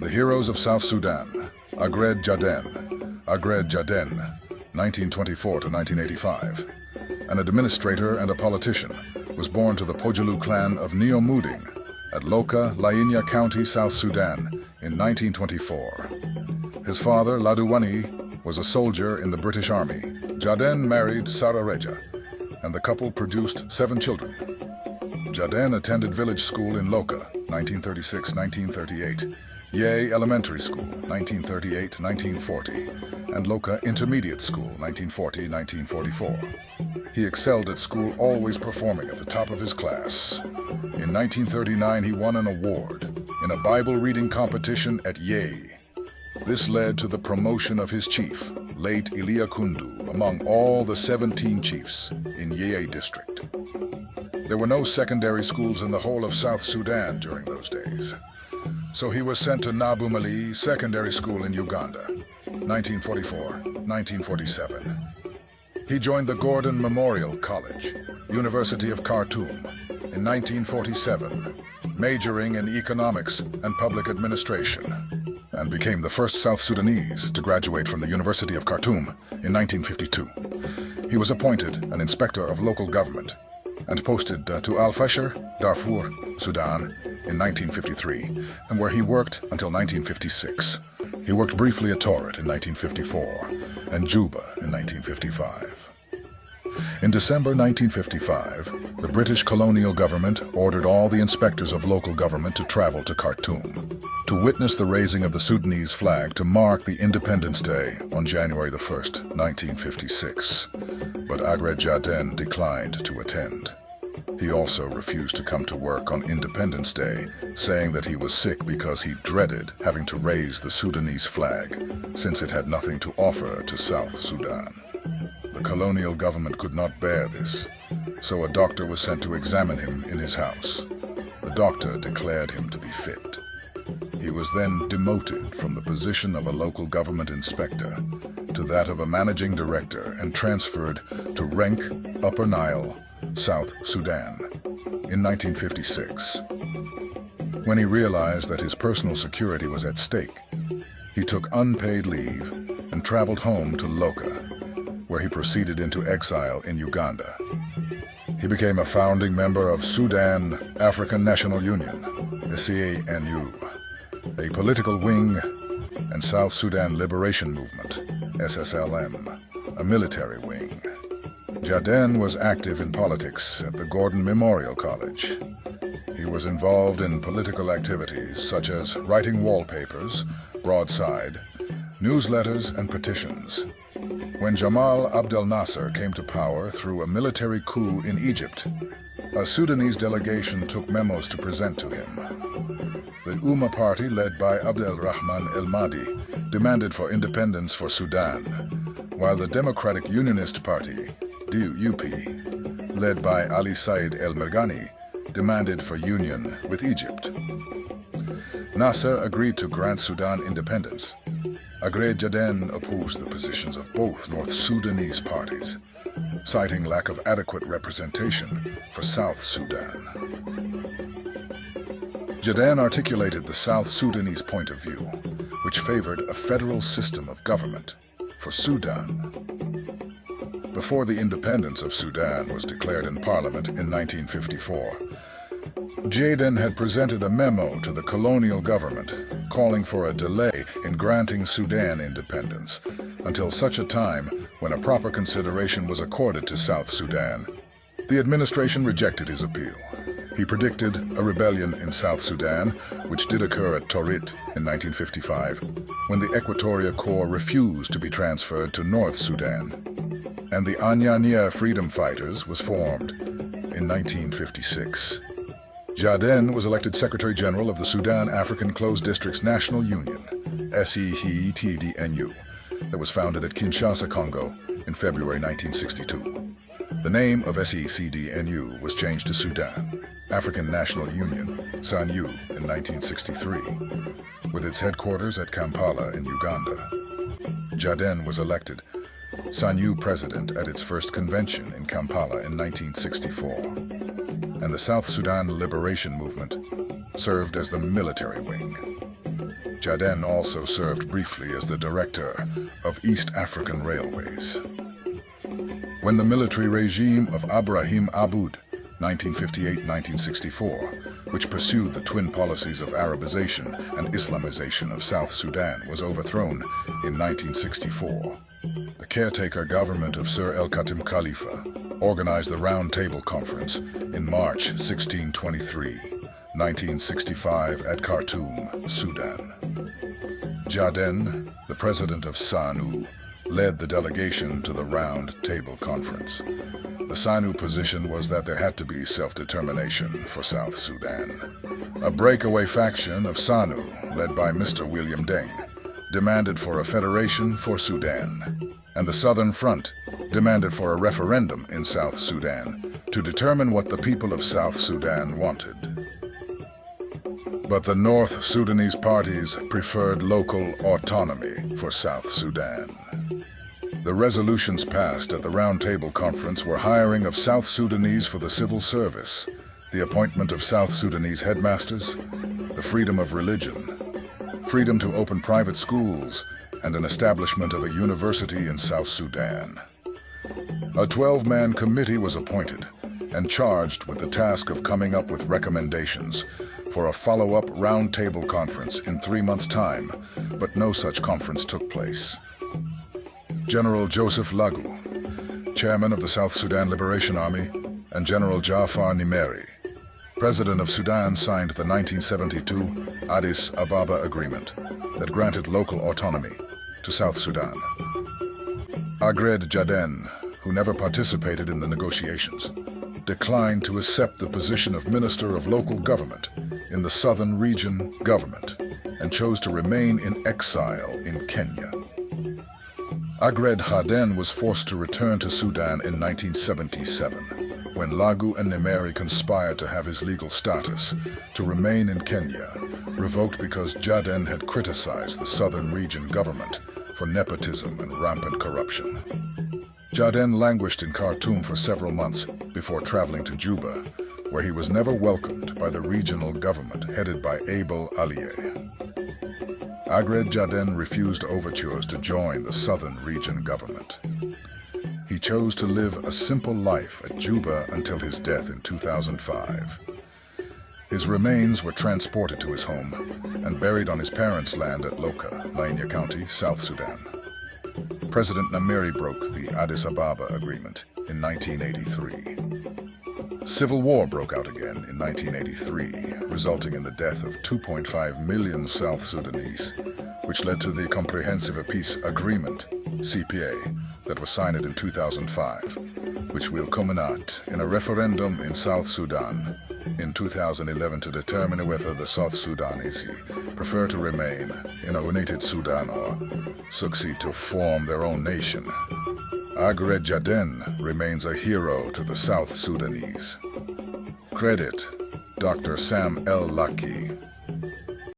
The Heroes of South Sudan, Aggred Jaddenn, Aggred Jaddenn, 1924 to 1985. An administrator and a politician, was born to the Pojulu clan of Neomuding at Loka, Lainya County, South Sudan in 1924. His father, Laduwani, was a soldier in the British Army. Jaddenn married Sarah Reja, and the couple produced 7 children. Jaddenn attended village school in Loka, 1936-1938, Ye Elementary School, 1938-1940, and Loka Intermediate School, 1940-1944. He excelled at school, always performing at the top of his class. In 1939, he won an award in a Bible reading competition at Ye. This led to the promotion of his chief, late Iliakundu, among all the 17 chiefs in Ye district. There were no secondary schools in the whole of South Sudan during those days, so he was sent to Nabumali Secondary School in Uganda, 1944-1947. He joined the Gordon Memorial College, University of Khartoum, in 1947, majoring in economics and public administration, and became the first South Sudanese to graduate from the University of Khartoum in 1952. He was appointed an inspector of local government and posted to Al-Fasher, Darfur, Sudan, in 1953, and where he worked until 1956. He worked briefly at Torit in 1954 and Juba in 1955. In December 1955, the British colonial government ordered all the inspectors of local government to travel to Khartoum to witness the raising of the Sudanese flag to mark the Independence Day on January the 1st, 1956. But Aggred Jaddenn declined to attend. He also refused to come to work on Independence Day, saying that he was sick because he dreaded having to raise the Sudanese flag, since it had nothing to offer to South Sudan. The colonial government could not bear this, so a doctor was sent to examine him in his house. The doctor declared him to be fit. He was then demoted from the position of a local government inspector to that of a managing director and transferred to Renk, Upper Nile, South Sudan, in 1956. When he realized that his personal security was at stake, he took unpaid leave and traveled home to Loka, where he proceeded into exile in Uganda. He became a founding member of Sudan African National Union, SANU, a political wing, and South Sudan Liberation Movement, SSLM, a military wing. Jaddenn was active in politics at the Gordon Memorial College. He was involved in political activities such as writing wallpapers, broadside, newsletters, and petitions. When Jamal Abdel Nasser came to power through a military coup in Egypt, a Sudanese delegation took memos to present to him. The Umma party, led by Abdel Rahman El Mahdi, demanded for independence for Sudan, while the Democratic Unionist Party, DUP, led by Ali Said El Merghani, demanded for union with Egypt. Nasser agreed to grant Sudan independence. Aggred Jaddenn opposed the positions of both North Sudanese parties, citing lack of adequate representation for South Sudan. Jaddenn articulated the South Sudanese point of view, which favored a federal system of government for Sudan. Before the independence of Sudan was declared in Parliament in 1954, Jaddenn had presented a memo to the colonial government calling for a delay in granting Sudan independence until such a time when a proper consideration was accorded to South Sudan. The administration rejected his appeal. He predicted a rebellion in South Sudan, which did occur at Torit in 1955, when the Equatoria Corps refused to be transferred to North Sudan, and the Anyanya Freedom Fighters was formed in 1956. Jaddenn was elected Secretary General of the Sudan African Closed Districts National Union, SEHTDNU, that was founded at Kinshasa, Congo in February 1962. The name of SECDNU was changed to Sudan African National Union, SANU, in 1963, with its headquarters at Kampala in Uganda. Jaddenn was elected SANU president at its first convention in Kampala in 1964, and the South Sudan Liberation Movement served as the military wing. Jaddenn also served briefly as the director of East African Railways. When the military regime of Ibrahim Aboud, 1958-1964, which pursued the twin policies of Arabization and Islamization of South Sudan, was overthrown in 1964, the caretaker government of Sir El-Khatim Khalifa organized the Round Table Conference in March 1623, 1965 at Khartoum, Sudan. Jaddenn, the president of SANU, led the delegation to the Round Table Conference. The SANU position was that there had to be self-determination for South Sudan. A breakaway faction of SANU, led by Mr. William Deng, demanded for a federation for Sudan, and the Southern Front demanded for a referendum in South Sudan to determine what the people of South Sudan wanted. But the North Sudanese parties preferred local autonomy for South Sudan. The resolutions passed at the Round Table Conference were hiring of South Sudanese for the civil service, the appointment of South Sudanese headmasters, the freedom of religion, freedom to open private schools, and an establishment of a university in South Sudan. A 12-man committee was appointed and charged with the task of coming up with recommendations for a follow-up Round Table Conference in 3 months' time, but no such conference took place. General Joseph Lagu, chairman of the South Sudan Liberation Army, and General Jafar Nimeri, president of Sudan, signed the 1972 Addis Ababa Agreement that granted local autonomy to South Sudan. Aggred Jaddenn, who never participated in the negotiations, declined to accept the position of Minister of Local Government in the Southern Region government and chose to remain in exile in Kenya. Aggred Jaddenn was forced to return to Sudan in 1977, when Lagu and Nimeri conspired to have his legal status to remain in Kenya revoked because Jaddenn had criticized the Southern Region government for nepotism and rampant corruption. Jaddenn languished in Khartoum for several months before traveling to Juba, where he was never welcomed by the regional government headed by Abel Alier. Aggred Jaddenn refused overtures to join the Southern Region government. He chose to live a simple life at Juba until his death in 2005. His remains were transported to his home and buried on his parents' land at Loka, Lainya County, South Sudan. President Nimeri broke the Addis Ababa Agreement in 1983. Civil war broke out again in 1983, resulting in the death of 2.5 million South Sudanese, which led to the Comprehensive Peace Agreement, CPA, that was signed in 2005, which will culminate in a referendum in South Sudan in 2011 to determine whether the South Sudanese prefer to remain in a united Sudan or succeed to form their own nation. Aggred Jaddenn remains a hero to the South Sudanese. Credit Dr. Sam L. Lucky.